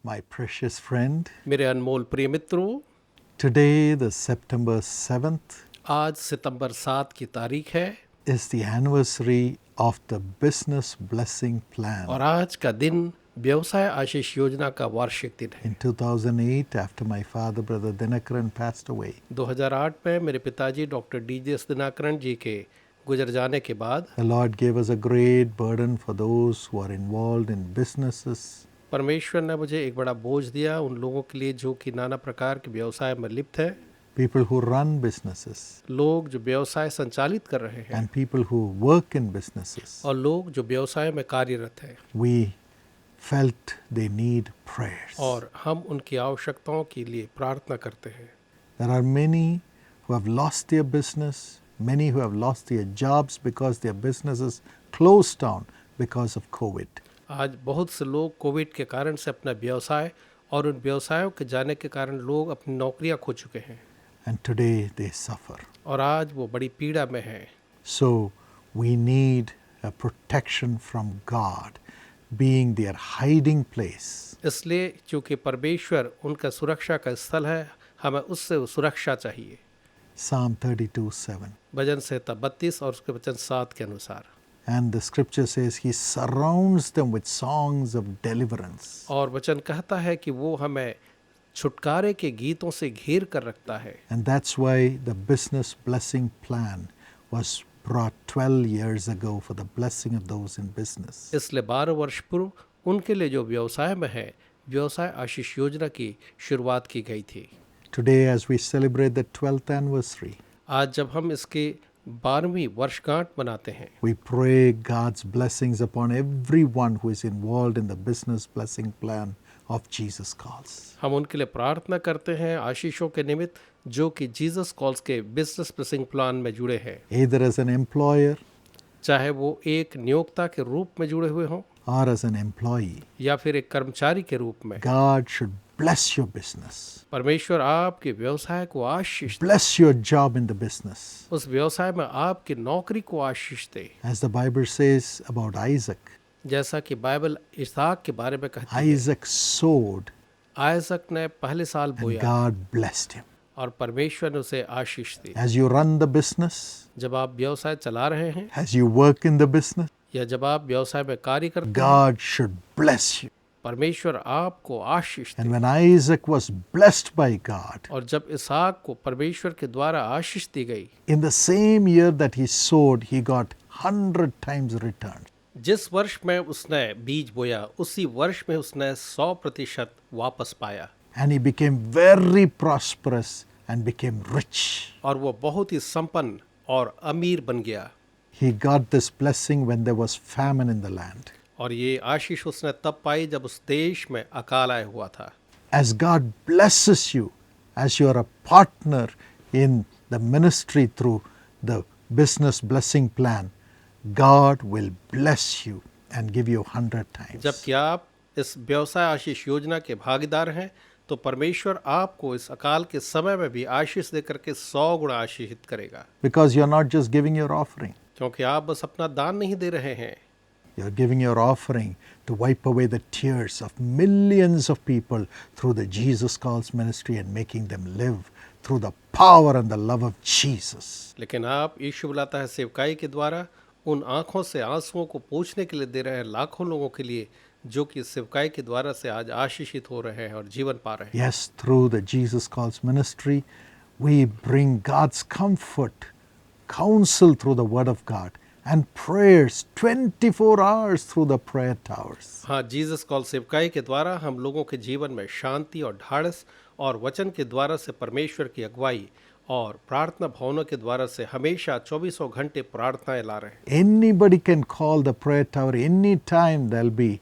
My precious friend, मेरे अनमोल प्रिय मित्रों, today, the September 7th, आज सितंबर 7 की तारीख है is the anniversary of the Business Blessing Plan. और आज का दिन व्यवसाय आशीष योजना का वार्षिक दिन है। In 2008, after my father, Brother Dinakaran, passed away, 2008 में मेरे पिताजी डॉक्टर डीजीएस दिनाकरण जी के गुजर जाने के बाद the Lord gave us a great burden for those who are involved in businesses, परमेश्वर ने मुझे एक बड़ा बोझ दिया उन लोगों के लिए जो कि नाना प्रकार के व्यवसाय में लिप्त है, people who run businesses, लोग जो व्यवसाय संचालित कर रहे हैं and people who work in businesses. और लोग जो व्यवसाय में कार्यरत हैं, We felt they need prayers. और हम उनकी आवश्यकताओं के लिए प्रार्थना करते हैं। There are many who have lost their business, many who have lost their jobs because their businesses closed down because of COVID. आज बहुत से लोग कोविड के कारण से अपना व्यवसाय और उन व्यवसायों के जाने के कारण लोग अपनी नौकरियां खो चुके हैं And today they suffer. और आज वो बड़ी पीड़ा में हैं। So we need a protection from God, being their hiding place. इसलिए चूँकि परमेश्वर उनका सुरक्षा का स्थल है, हमें उससे सुरक्षा चाहिए। Psalm 32:7. भजन संहिता 32 और उसके वचन 7 के अनुसार। And the scripture says He surrounds them with songs of deliverance. और वचन कहता है कि वो हमें छुटकारे के गीतों से घेर कर रखता है। And that's why the business blessing plan was brought 12 years ago for the blessing of those in business. इसलिए 12 वर्ष पूर्व उनके लिए जो व्यवसाय में है, व्यवसाय आशीष योजना की शुरुआत की गई थी। Today, as we celebrate the 12th anniversary, आज जब हम इसके 12वीं वर्षगांठ मनाते हैं, we pray God's blessings upon everyone who is involved in the business blessing plan of Jesus Calls. हम उनके लिए प्रार्थना करते हैं आशीषों के निमित्त जो कि जीसस कॉल्स के बिजनेस ब्लेसिंग प्लान में जुड़े हैं, Either as an employer चाहे वो एक नियोक्ता के रूप में जुड़े हुए हों or as an employee. या फिर एक कर्मचारी के रूप में। God should bless your business, परमेश्वर आपके व्यवसाय को आशीष दे, bless your job in the business. उस व्यवसाय में आपकी नौकरी को आशीष दे। As the Bible says about Isaac, जैसा कि बाइबल इसहाक के बारे में कहती है, Isaac sowed आयसक ने पहले साल and बोया God blessed him. और परमेश्वर ने उसे आशीष दी। As you run the business, जब आप व्यवसाय चला रहे हैं as you work in the business, या जब आप व्यवसाय में कार्य करते हैं, God should bless you. परमेश्वर आपको आशीष दे। And when Isaac was blessed by God, और जब इसहाक को परमेश्वर के द्वारा आशीष दी गई, in the same year that he sowed, he got 100 times return. जिस वर्ष में उसने बीज बोया उसी वर्ष में उसने 100% वापस पाया And he became very prosperous and became rich. और वो बहुत ही संपन्न और अमीर बन गया। He got this blessing when there was famine in the land. और ये आशीष उसने तब पाई जब उस देश में अकाल आया हुआ था। As God blesses you, as you are a partner in the ministry through the business blessing plan, God will bless you and give you 100 times. जबकि आप इस व्यवसाय आशीष योजना के भागीदार हैं तो परमेश्वर आपको इस अकाल के समय में भी आशीष देकर के 100 गुना आशीषित करेगा, Because you're not just giving your offering. क्योंकि आप बस अपना दान नहीं दे रहे हैं, You're giving your offering to wipe away the tears of millions of people through the Jesus Calls ministry and making them live through the power and the love of Jesus. लेकिन आप यीशु बुलाता है सेवकाई के द्वारा उन आंखों से आंसुओं को पोंछने के लिए दे रहे हैं लाखों लोगों के लिए जो कि सेवकाई के द्वारा से आज आशीषित हो रहे हैं और जीवन पा रहे हैं। Yes, through the Jesus Calls ministry, we bring God's comfort, counsel through the Word of God, and prayers 24 hours through the prayer towers. हाँ, जीसस कॉल सेवकाई के द्वारा हम लोगों के जीवन में शांति और ढाढ़स और वचन के द्वारा से परमेश्वर की अगुवाई और प्रार्थना भवनों के द्वारा से हमेशा 24 घंटे प्रार्थनाएं ला रहे हैं। Anybody can call the prayer tower anytime. There'll be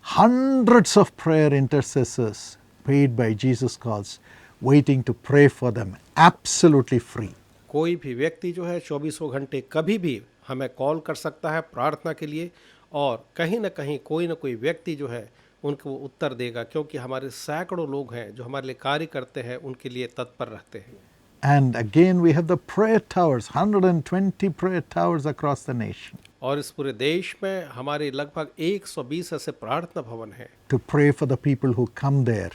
hundreds of prayer intercessors paid by Jesus Calls waiting to pray for them absolutely free. कोई भी व्यक्ति जो है 24 घंटे कभी भी हमें कॉल कर सकता है प्रार्थना के लिए और कहीं ना कहीं कोई ना कोई व्यक्ति जो है उनको उत्तर देगा, क्योंकि हमारे सैकड़ों लोग हैं जो हमारे लिए कार्य करते हैं, उनके लिए तत्पर रहते हैं। And again we have the prayer towers, 120 prayer towers across the nation. और इस पूरे देश में हमारे लगभग 120 ऐसे प्रार्थना भवन हैं। to pray for the people who come there,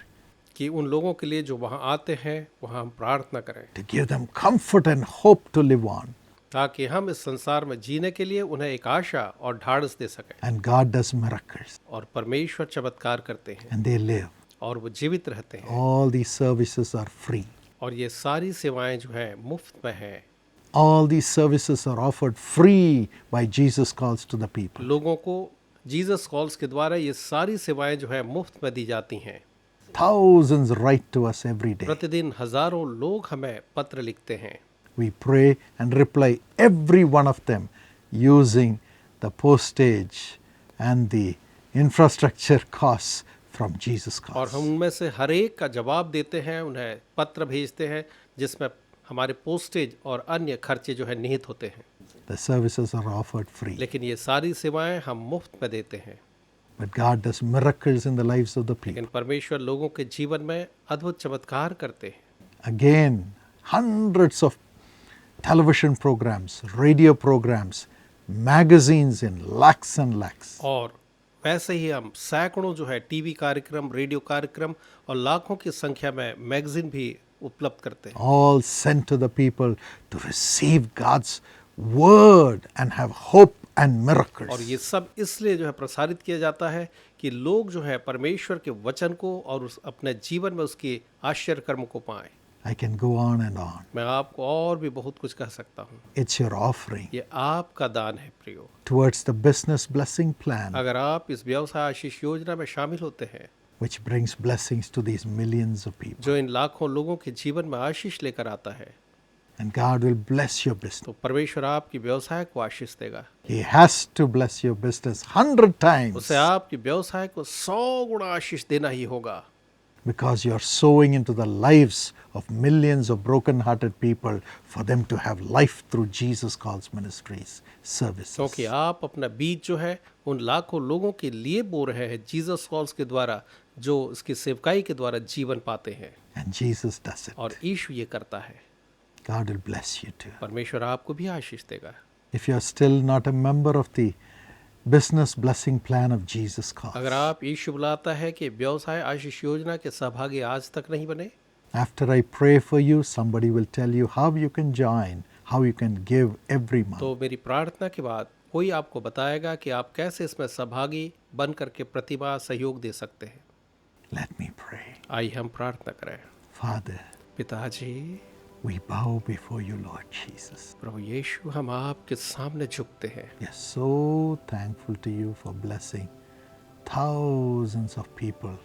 कि उन लोगों के लिए जो वहाँ आते हैं वहाँ हम प्रार्थना करें, to give them comfort and hope to live on. ताकि हम इस संसार में जीने के लिए उन्हें एक आशा और ढाढ़स दे सकें। And God does miracles, और परमेश्वर चमत्कार करते हैं and they live. और वो जीवित रहते हैं। All these services are free. और ये सारी सेवाएं जो हैं मुफ्त में हैं। All these services are offered free by Jesus Calls to the people. लोगों को जीसस कॉल्स के द्वारा ये सारी सेवाएं जो है मुफ्त में दी जाती हैं। Thousands write to us every day. प्रतिदिन हजारों लोग हमें पत्र लिखते हैं। We pray and reply every one of them using the postage and the infrastructure costs from Jesus और Calls. हम उनमें से हर एक का जवाब देते हैं, उन्हें पत्र भेजते हैं जिसमें हमारे पोस्टेज और अन्य खर्चे जो है निहित होते हैं। The services are offered free. लेकिन ये सारी सेवाएं हम मुफ्त में देते हैं। But God does miracles in the lives of the people. लेकिन परमेश्वर लोगों के जीवन में अद्भुत चमत्कार करते हैं। Again, hundreds of television programs, radio programs, magazines in lakhs and lakhs. और वैसे ही हम सैकड़ों जो है टीवी कार्यक्रम, रेडियो कार्यक्रम और लाखों की संख्या में मैगजीन भी उपलब्ध करते हैं। All sent to the people to receive God's word and have hope and miracles. और ये सब इसलिए जो है प्रसारित किया जाता है कि लोग जो है परमेश्वर के वचन को और उस अपने जीवन में उसके आश्चर्य कर्म को पाएं। I can go on and on. मैं आपको और भी बहुत कुछ कह सकता हूँ। It's your offering ये आपका दान है प्रियो। towards the business blessing plan, अगर आप इस व्यवसाय आशीष योजना में शामिल होते हैं which brings blessings to these millions of people. जो इन लाखों लोगों के जीवन में आशीष लेकर आता है, And God will bless your business. तो परमेश्वर आपकी व्यवसाय को आशीष देगा। He has to bless your business 100 times उसे आपकी व्यवसाय को 100 गुना आशीष देना ही होगा, because you are sowing into the lives of millions of broken-hearted people for them to have life through Jesus Calls Ministries services. क्योंकि आप अपना बीज जो है उन लाखों लोगों के लिए बो रहे हैं जीसस कॉल्स के द्वारा, जो इसकी सेवकाई के द्वारा जीवन पाते हैं। And Jesus does it. और यीशु ये करता है। God will bless you too. परमेश्वर आपको भी आशीष देगा। If you are still not a member of the business blessing plan of Jesus Calls, अगर आप यीशु बुलाता है कि व्यवसाय आशीष योजना के सहभागी आज तक नहीं बने, after I pray for you, somebody will tell you how you can join, how you can give every month. तो मेरी प्रार्थना के बाद कोई आपको बताएगा कि आप कैसे इसमें सहभागी बन करके प्रतिमाह सहयोग दे सकते हैं। Let me pray. आइए हम प्रार्थना करें। Father, पिताजी, we bow before you, Lord Jesus. प्रभु यीशु, हम आपके सामने झुकते हैं। We are so thankful to you for blessing thousands of people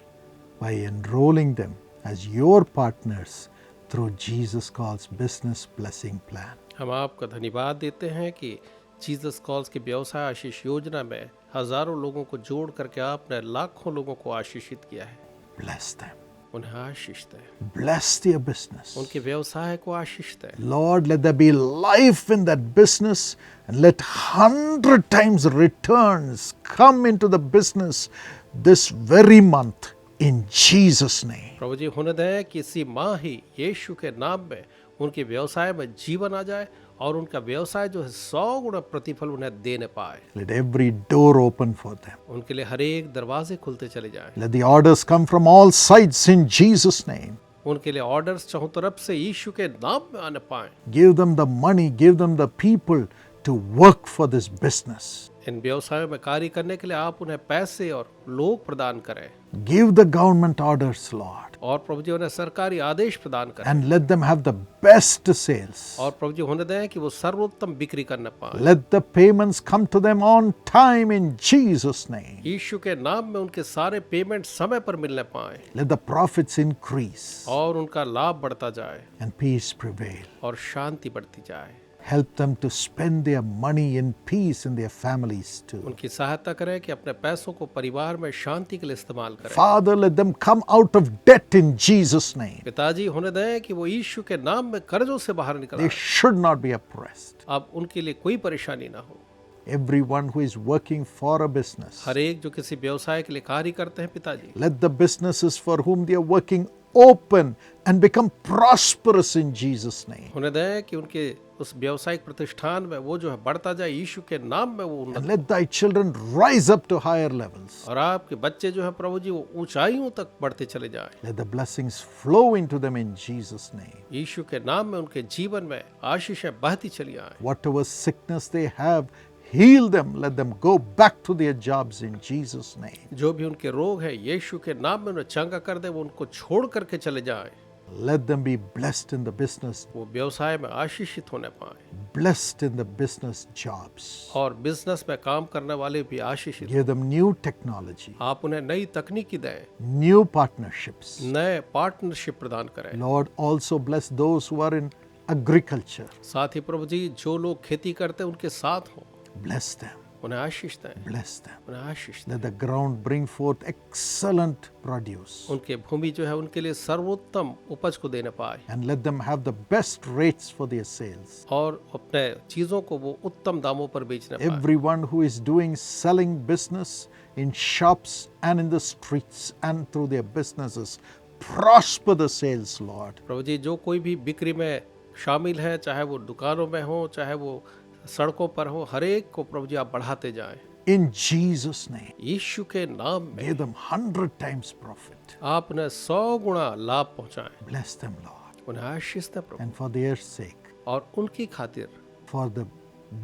by enrolling them as your partners through Jesus Calls Business Blessing Plan. हम आपका धन्यवाद देते हैं कि जीसस कॉल्स की व्यवसाय आशीष योजना में हजारों लोगों को जोड़ करके आपने लाखों लोगों को आशीषित किया है। Bless them. उन्हें आशीष दें, Bless their business. उनके व्यवसाय को आशीष दें। Lord, let there be life in that business and let 100 times returns come into the business this very month in Jesus' name. प्रभु जी, होने दें कि इसी माह ही यीशु के नाम में उनके व्यवसाय में जीवन आ जाए और उनका व्यवसाय जो है 100 गुना प्रतिफल उन्हें देने पाए। Let every door open for them. उनके लिए हर एक दरवाजे खुलते चले जाएं। Let the orders come from all sides in Jesus' name. उनके लिए ऑर्डर्स चारों तरफ से यीशु के नाम में आने पाए। Give them the money, give them the people to work for this business. इन व्यवसायों में कार्य करने के लिए आप उन्हें पैसे और लोग प्रदान करें। Give the government orders, Lord, और प्रभु जी उन्हें सरकारी आदेश प्रदान करें। and let them have the best sales. और प्रभु जी होने दें कि वो सर्वोत्तम बिक्री करने पाए। Let the payments come to them on time in Jesus' name. यीशु के नाम में उनके सारे पेमेंट समय पर मिलने पाए Let the profits increase और उनका लाभ बढ़ता जाए and peace prevail. और शांति बढ़ती जाए। Help them to spend their money in peace in their families too. उनकी सहायता करें कि अपने पैसों को परिवार में शांति के लिए इस्तेमाल करें। Father, let them come out of debt in Jesus' name. पिताजी, होने दें कि वो यीशु के नाम में कर्जों से बाहर निकल They आए। should not be oppressed. अब उनके लिए कोई परेशानी ना हो। Everyone who is working for a business, हर एक जो किसी व्यवसाय के लिए कार्य करते हैं पिताजी, let the businesses for whom they are working open and become prosperous in Jesus' name. उन्हें दें कि उनके उस व्यावसायिक प्रतिष्ठान में वो जो है बढ़ता जाए, यीशु के नाम में वो And उन्नत। let thy children rise up to higher levels. और आपके बच्चे जो है प्रभु जी वो ऊंचाइयों तक बढ़ते चले जाएं। Let the blessings flow into them in Jesus' name. यीशु के नाम में उनके जीवन में आशीषें बहती चली आएं। Whatever sickness they have, heal them. Let them go back to their jobs in Jesus' name. जो भी उनके रोग है यीशु के नाम में उन्हें चंगा कर दे, वो उनको छोड़ करके चले जाएं। Let them be blessed in the business, वो व्यवसाय में आशीषित होने पाए blessed in the business jobs. और बिजनेस में काम करने वाले भी आशीषित। Give them new technology, आप उन्हें नई तकनीकी दें, new partnerships. नए पार्टनरशिप प्रदान करें। Lord, also bless those who are in agriculture. साथ ही प्रभु जी जो लोग खेती करते हैं उनके साथ हो, Bless them, उन्हें आशीष दें, bless them. उन्हें आशीष दें। Let the ground bring forth excellent produce. उनके भूमि जो है उनके लिए सर्वोत्तम उपज को देने पाए And let them have the best rates for their sales. और अपने चीजों को वो उत्तम दामों पर बेचने पाए। Everyone who is doing selling business in shops and in the streets and through their businesses, prosper the sales, Lord. प्रभु जी जो कोई भी बिक्री में शामिल है, चाहे वो दुकानों में हो, चाहे वो सड़कों पर हो, हर एक को प्रभु जी आप बढ़ाते जाएं। In Jesus' name, यीशु के नाम में give them 100 times profit. आप उन्हें 100 गुना लाभ पहुंचाएं। Bless them, Lord. उन्हें आशीष दें प्रभु। And for their sake, और उनकी खातिर for the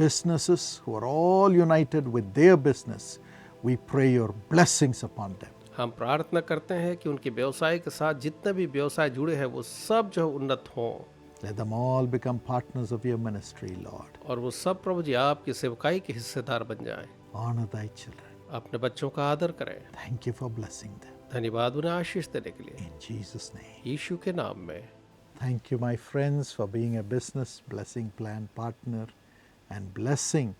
businesses who are all united with their business, we pray your blessings upon them. हम प्रार्थना करते हैं कि उनके व्यवसाय के साथ जितने भी व्यवसाय जुड़े हैं वो सब जो है उन्नत हों Let them all become partners of your ministry, Lord. और वो सब प्रभु जी आपकी सेवकाई के हिस्सेदार बन जाएं। Honor thy children. अपने बच्चों का आदर करें। Thank you for blessing them. धन्यवाद उन्हें आशीष देने के लिए In Jesus' name. यीशु के नाम में। Thank you, my friends, for being a business blessing plan partner and blessing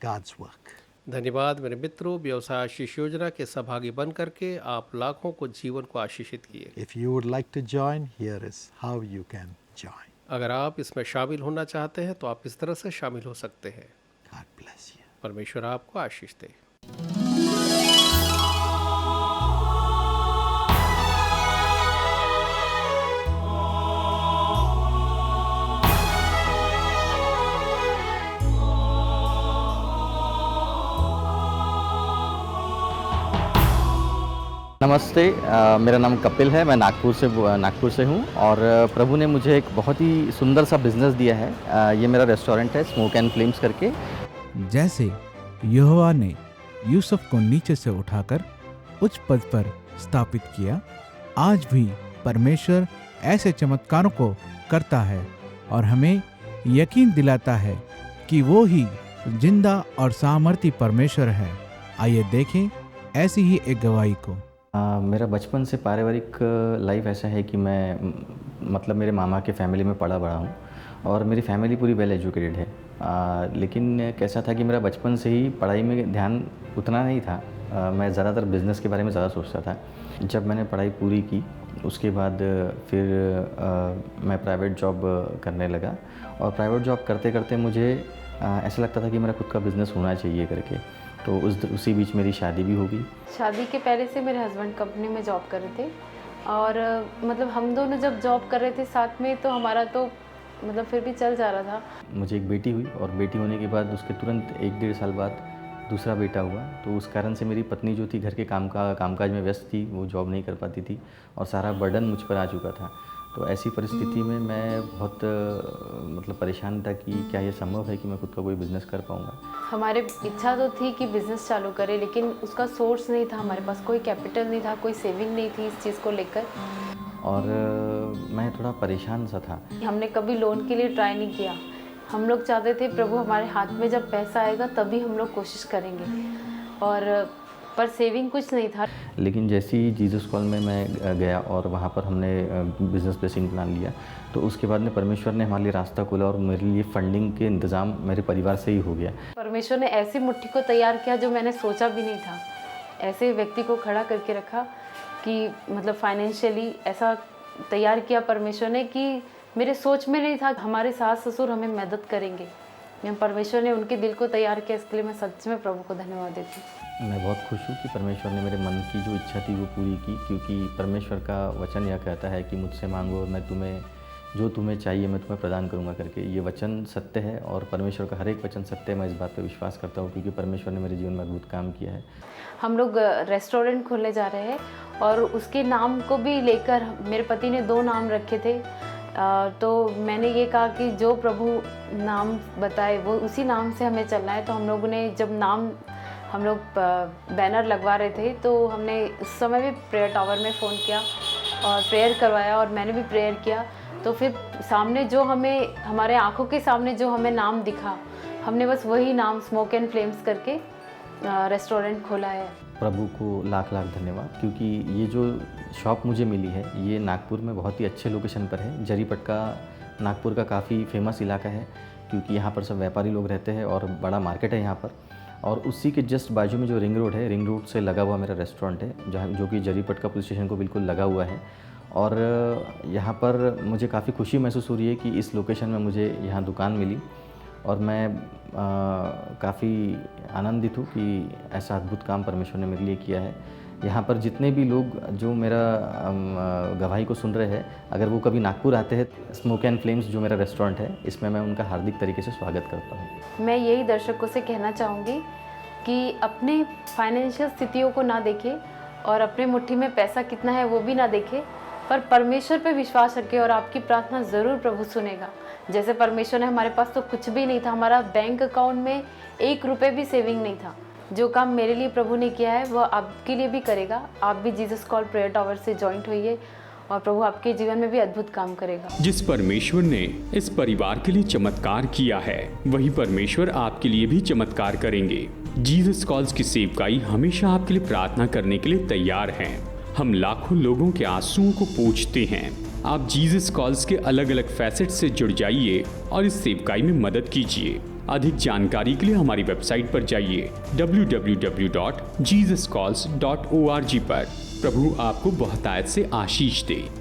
God's work. धन्यवाद मेरे मित्रों, व्यवसाय आशीष योजना के सहभागी बन करके आप लाखों को जीवन को आशीषित किए। If you would like to join, here is how you can join. अगर आप इसमें शामिल होना चाहते हैं तो आप इस तरह से शामिल हो सकते हैं। God bless you. परमेश्वर आपको आशीष दे। नमस्ते, मेरा नाम कपिल है। मैं नागपुर से हूँ और प्रभु ने मुझे एक बहुत ही सुंदर सा बिज़नेस दिया है। ये मेरा रेस्टोरेंट है, स्मोक एंड फ्लेम्स करके। जैसे यहोवा ने यूसुफ को नीचे से उठाकर उच्च पद पर स्थापित किया, आज भी परमेश्वर ऐसे चमत्कारों को करता है और हमें यकीन दिलाता है कि वो ही जिंदा और सामर्थी परमेश्वर है। आइए देखें ऐसी ही एक गवाही को। मेरा बचपन से पारिवारिक लाइफ ऐसा है कि मैं मतलब मेरे मामा के फैमिली में पला बड़ा हूँ और मेरी फैमिली पूरी वेल एजुकेटेड है। लेकिन कैसा था कि मेरा बचपन से ही पढ़ाई में ध्यान उतना नहीं था। मैं ज़्यादातर बिज़नेस के बारे में ज़्यादा सोचता था। जब मैंने पढ़ाई पूरी की उसके बाद फिर मैं प्राइवेट जॉब करने लगा और प्राइवेट जॉब करते करते मुझे ऐसा लगता था कि मेरा खुद का बिज़नेस होना चाहिए करके। तो उसी बीच मेरी शादी भी हो गई। शादी के पहले से मेरे हस्बैंड कंपनी में जॉब कर रहे थे और मतलब हम दोनों जब जॉब कर रहे थे साथ में तो हमारा तो मतलब फिर भी चल जा रहा था। मुझे एक बेटी हुई और बेटी होने के बाद उसके तुरंत 1-1.5 साल बाद दूसरा बेटा हुआ। तो उस कारण से मेरी पत्नी जो थी घर के कामकाज में व्यस्त थी, वो जॉब नहीं कर पाती थी और सारा बर्डन मुझ पर आ चुका था। तो ऐसी परिस्थिति में मैं बहुत मतलब परेशान था कि क्या ये संभव है कि मैं खुद का कोई बिज़नेस कर पाऊँगा। हमारे इच्छा तो थी कि बिज़नेस चालू करें, लेकिन उसका सोर्स नहीं था, हमारे पास कोई कैपिटल नहीं था, कोई सेविंग नहीं थी इस चीज़ को लेकर। और मैं थोड़ा परेशान सा था। हमने कभी लोन के लिए ट्राई नहीं किया। हम लोग चाहते थे प्रभु हमारे हाथ में जब पैसा आएगा तभी हम लोग कोशिश करेंगे, और पर सेविंग कुछ नहीं था। लेकिन जैसे ही जीसस कॉल में मैं गया और वहाँ पर हमने बिज़नेस ब्लेसिंग प्लान लिया तो उसके बाद में परमेश्वर ने हमारे लिए रास्ता खोला और मेरे लिए फंडिंग के इंतज़ाम मेरे परिवार से ही हो गया। परमेश्वर ने ऐसी मुट्ठी को तैयार किया जो मैंने सोचा भी नहीं था। ऐसे व्यक्ति को खड़ा करके रखा कि मतलब फाइनेंशियली ऐसा तैयार किया परमेश्वर ने कि मेरे सोच में नहीं था हमारे सास ससुर हमें मदद करेंगे। परमेश्वर ने उनके दिल को तैयार किया, इसके लिए मैं सच में प्रभु को धन्यवाद देती हूँ। मैं बहुत खुश हूँ कि परमेश्वर ने मेरे मन की जो इच्छा थी वो पूरी की, क्योंकि परमेश्वर का वचन यह कहता है कि मुझसे मांगो और मैं तुम्हें जो तुम्हें चाहिए मैं तुम्हें प्रदान करूंगा करके। ये वचन सत्य है और परमेश्वर का हर एक वचन सत्य है। मैं इस बात पे विश्वास करता हूँ क्योंकि परमेश्वर ने मेरे जीवन में अद्भुत काम किया है। हम लोग रेस्टोरेंट खोलने जा रहे हैं और उसके नाम को भी लेकर मेरे पति ने 2 नाम रखे थे। तो मैंने ये कहा कि जो प्रभु नाम बताए वो उसी नाम से हमें चलना है। तो हम लोगों ने जब नाम हम लोग बैनर लगवा रहे थे तो हमने उस समय भी प्रेयर टावर में फ़ोन किया और प्रेयर करवाया और मैंने भी प्रेयर किया। तो फिर सामने जो हमें हमारे आंखों के सामने जो हमें नाम दिखा, हमने बस वही नाम स्मोक एंड फ्लेम्स करके रेस्टोरेंट खोला है। प्रभु को लाख लाख धन्यवाद, क्योंकि ये जो शॉप मुझे मिली है ये नागपुर में बहुत ही अच्छे लोकेशन पर है। जरीपटका नागपुर का काफ़ी फेमस इलाका है क्योंकि यहाँ पर सब व्यापारी लोग रहते हैं और बड़ा मार्केट है यहाँ पर। और उसी के जस्ट बाजू में जो रिंग रोड है, रिंग रोड से लगा हुआ मेरा रेस्टोरेंट है जहाँ जो कि जरीपटका पुलिस स्टेशन को बिल्कुल लगा हुआ है। और यहाँ पर मुझे काफ़ी खुशी महसूस हो रही है कि इस लोकेशन में मुझे यहाँ दुकान मिली और मैं काफ़ी आनंदित हूँ कि ऐसा अद्भुत काम परमेश्वर ने मेरे लिए किया है। यहाँ पर जितने भी लोग जो मेरा गवाही को सुन रहे हैं, अगर वो कभी नागपुर आते हैं, स्मोक एंड फ्लेम्स जो मेरा रेस्टोरेंट है इसमें मैं उनका हार्दिक तरीके से स्वागत करता हूँ। मैं यही दर्शकों से कहना चाहूँगी कि अपने फाइनेंशियल स्थितियों को ना देखें और अपने मुट्ठी में पैसा कितना है वो भी ना देखें, पर परमेश्वर पे विश्वास रखें और आपकी प्रार्थना ज़रूर प्रभु सुनेगा। जैसे परमेश्वर ने, हमारे पास तो कुछ भी नहीं था, हमारा बैंक अकाउंट में 1 रुपये भी सेविंग नहीं था। जो काम मेरे लिए प्रभु ने किया है वह आपके लिए भी करेगा। आप भी जीसस कॉल प्रेयर टावर से जॉइंट होइए और प्रभु आपके जीवन में भी अद्भुत काम करेगा। जिस परमेश्वर ने इस परिवार के लिए चमत्कार किया है वही परमेश्वर आपके लिए भी चमत्कार करेंगे। जीसस कॉल्स की सेवकाई हमेशा आपके लिए प्रार्थना करने के लिए तैयार हैं। हम लाखों लोगों के आंसुओं को पोंछते हैं। आप जीसस कॉल्स के अलग अलग फैसेट से जुड़ जाइए और इस सेवकाई में मदद कीजिए। अधिक जानकारी के लिए हमारी वेबसाइट पर जाइए www.jesuscalls.org पर। प्रभु आपको बहुतायत से आशीष दे।